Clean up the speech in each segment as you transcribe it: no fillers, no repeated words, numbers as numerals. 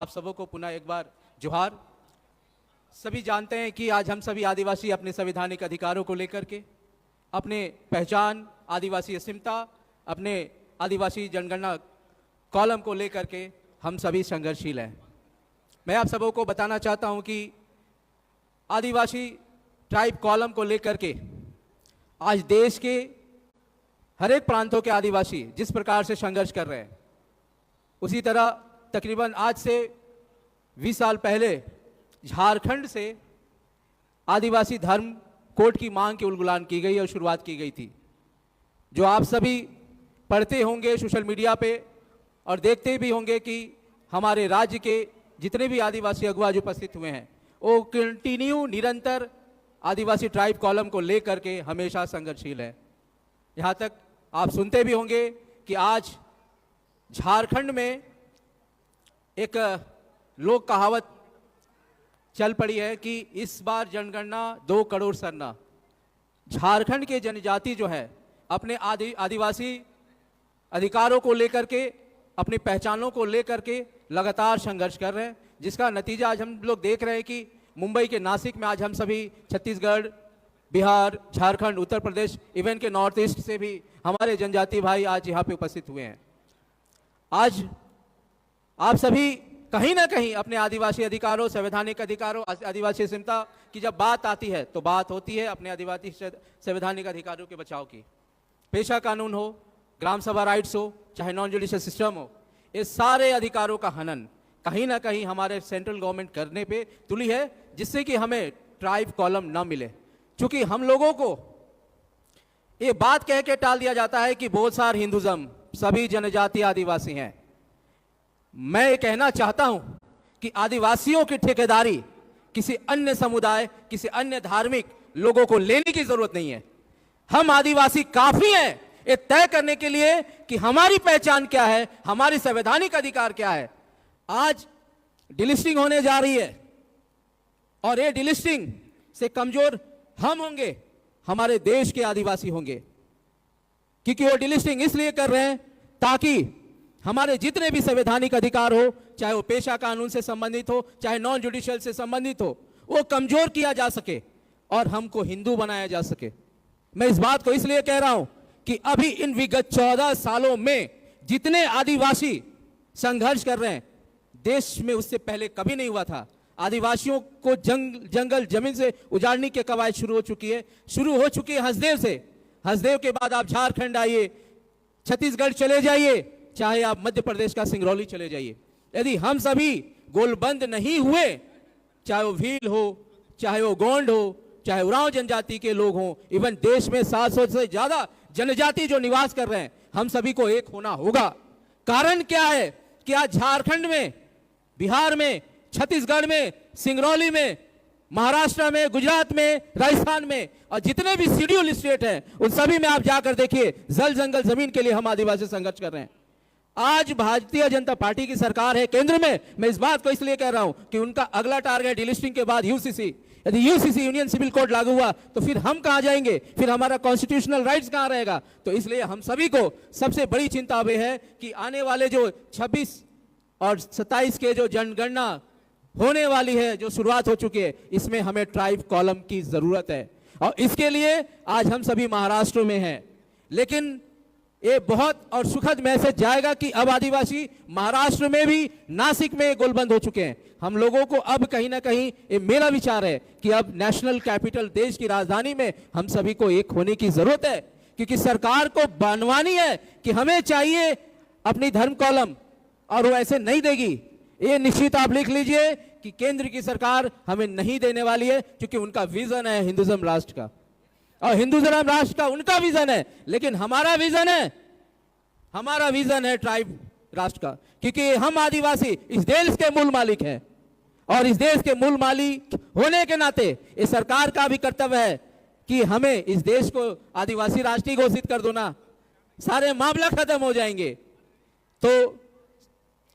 आप सबों को पुनः एक बार जोहार। सभी जानते हैं कि आज हम सभी आदिवासी अपने संवैधानिक अधिकारों को लेकर के, अपने पहचान, आदिवासी अस्मिता, अपने आदिवासी जनगणना कॉलम को लेकर के हम सभी संघर्षशील हैं। मैं आप सबों को बताना चाहता हूं कि आदिवासी ट्राइब कॉलम को लेकर के आज देश के हर एक प्रांतों के आदिवासी जिस प्रकार से संघर्ष कर रहे हैं, उसी तरह तकरीबन आज से 20 साल पहले झारखंड से आदिवासी धर्म कोड की मांग की उलगुलान की गई और शुरुआत की गई थी, जो आप सभी पढ़ते होंगे सोशल मीडिया पे और देखते भी होंगे कि हमारे राज्य के जितने भी आदिवासी अगुवा जो उपस्थित हुए हैं वो कंटिन्यू निरंतर आदिवासी ट्राइब कॉलम को लेकर के हमेशा संघर्षशील है। यहाँ तक आप सुनते भी होंगे कि आज झारखंड में एक लोक कहावत चल पड़ी है कि इस बार जनगणना 2 करोड़ सरना। झारखंड के जनजाति जो है अपने आदिवासी अधिकारों को लेकर के, अपनी पहचानों को लेकर के लगातार संघर्ष कर रहे हैं, जिसका नतीजा आज हम लोग देख रहे हैं कि मुंबई के नासिक में आज हम सभी छत्तीसगढ़, बिहार, झारखंड, उत्तर प्रदेश, इवन के नॉर्थ ईस्ट से भी हमारे जनजाति भाई आज यहाँ पे उपस्थित हुए हैं। आज आप सभी कहीं ना कहीं अपने आदिवासी अधिकारों, संवैधानिक अधिकारों, आदिवासी अस्मिता की जब बात आती है तो बात होती है अपने आदिवासी संवैधानिक अधिकारों के बचाव की। पेशा कानून हो, ग्राम सभा राइट्स हो, चाहे नॉन जुडिशियल सिस्टम हो, ये सारे अधिकारों का हनन कहीं ना कहीं हमारे सेंट्रल गवर्नमेंट करने पे तुली है, जिससे कि हमें ट्राइब कॉलम ना मिले। क्योंकि हम लोगों को ये बात कह के टाल दिया जाता है कि बहुत सारे हिंदुज़म, सभी जनजाति आदिवासी हैं। मैं ये कहना चाहता हूं कि आदिवासियों की ठेकेदारी किसी अन्य समुदाय, किसी अन्य धार्मिक लोगों को लेने की जरूरत नहीं है। हम आदिवासी काफी हैं ये तय करने के लिए कि हमारी पहचान क्या है, हमारी संवैधानिक अधिकार क्या है। आज डिलिस्टिंग होने जा रही है और ये डिलिस्टिंग से कमजोर हम होंगे, हमारे देश के आदिवासी होंगे, क्योंकि वो डिलिस्टिंग इसलिए कर रहे हैं ताकि हमारे जितने भी संवैधानिक अधिकार हो, चाहे वो पेशा कानून से संबंधित हो, चाहे नॉन जुडिशियल से संबंधित हो, वो कमजोर किया जा सके और हमको हिंदू बनाया जा सके। मैं इस बात को इसलिए कह रहा हूं कि अभी इन विगत 14 सालों में जितने आदिवासी संघर्ष कर रहे हैं, देश में उससे पहले कभी नहीं हुआ था। आदिवासियों को जंगल जमीन से उजाड़ने की कवायद शुरू हो चुकी है हसदेव से। हसदेव के बाद आप झारखंड आइए, छत्तीसगढ़ चले जाइए, चाहे आप मध्य प्रदेश का सिंगरौली चले जाइए। यदि हम सभी गोलबंद नहीं हुए, चाहे वो भील हो, चाहे वो गोंड हो, चाहे उरांव जनजाति के लोग हों, इवन देश में 700 से ज्यादा जनजाति जो निवास कर रहे हैं, हम सभी को एक होना होगा। कारण क्या है कि आज झारखंड में, बिहार में, छत्तीसगढ़ में, सिंगरौली में, महाराष्ट्र में, गुजरात में, राजस्थान में और जितने भी शेड्यूल स्टेट हैं, उन सभी में आप जाकर देखिए, जल जंगल जमीन के लिए हम आदिवासी संघर्ष कर रहे हैं। आज भारतीय जनता पार्टी की सरकार है केंद्र में। मैं इस बात को इसलिए कह रहा हूं कि उनका अगला टारगेट डिलिस्टिंग के बाद यूसीसी। यदि यूसीसी यूनियन सिविल कोड लागू हुआ तो फिर हम कहां जाएंगे, फिर हमारा कॉन्स्टिट्यूशनल राइट्स कहां रहेगा। तो इसलिए हम सभी को सबसे बड़ी चिंता अब है कि आने वाले जो 26 और 27 के जो जनगणना होने वाली है, जो शुरुआत हो चुकी है, इसमें हमें ट्राइब कॉलम की जरूरत है और इसके लिए आज हम सभी महाराष्ट्र में हैं। लेकिन ये बहुत और सुखद मैसेज जाएगा कि अब आदिवासी महाराष्ट्र में भी, नासिक में गोलबंद हो चुके हैं। हम लोगों को अब कहीं ना कहीं, ये मेरा विचार है कि अब नेशनल कैपिटल, देश की राजधानी में हम सभी को एक होने की जरूरत है, क्योंकि सरकार को बनवानी है कि हमें चाहिए अपनी धर्म कॉलम और वो ऐसे नहीं देगी। ये निश्चित आप लिख लीजिए कि केंद्र की सरकार हमें नहीं देने वाली है, क्योंकि उनका विजन है हिंदुज्म राष्ट्र का और हिंदुज्म राष्ट्र का उनका विजन है। लेकिन हमारा विजन है ट्राइब राष्ट्र का, क्योंकि हम आदिवासी इस देश के मूल मालिक हैं और इस देश के मूल मालिक होने के नाते इस सरकार का भी कर्तव्य है कि हमें इस देश को आदिवासी राष्ट्रीय घोषित कर दो ना, सारे मामला खत्म हो जाएंगे। तो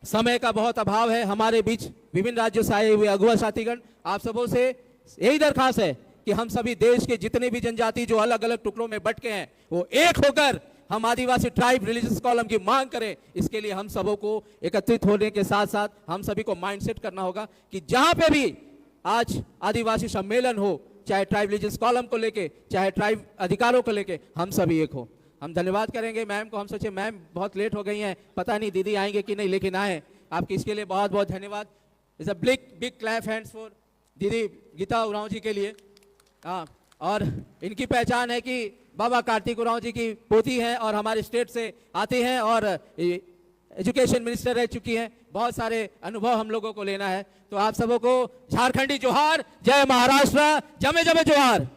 समय का बहुत अभाव है, हमारे बीच विभिन्न राज्यों से आए हुए अगुवा साथीगण, आप सबों से यही दरखास्त है कि हम सभी देश के जितने भी जनजाति जो अलग अलग टुकड़ों में बट के हैं, वो एक होकर हम आदिवासी ट्राइब रिलीजियस कॉलम की मांग करें, इसके लिए हम सबों को एकत्रित होने के साथ साथ हम सभी को माइंडसेट करना होगा कि जहां पे भी आज आदिवासी सम्मेलन हो, चाहे ट्राइब रिलीजियस कॉलम को लेके, चाहे ट्राइब अधिकारों को लेके, हम सभी एक हो। हम धन्यवाद करेंगे मैम को। हम सोचे मैम बहुत लेट हो गई हैं, पता नहीं दीदी आएंगे कि नहीं, लेकिन आए। आपकी इसके लिए बहुत बहुत धन्यवाद। It's a big clap hands for दीदी गीता उरांव जी के लिए। हाँ, और इनकी पहचान है कि बाबा कार्तिक उरांव जी की पोती हैं और हमारे स्टेट से आती हैं और एजुकेशन मिनिस्टर रह चुकी हैं। बहुत सारे अनुभव हम लोगों को लेना है। तो आप सबों को झारखंडी जोहार, जय महाराष्ट्र, जमे जमे जोहार।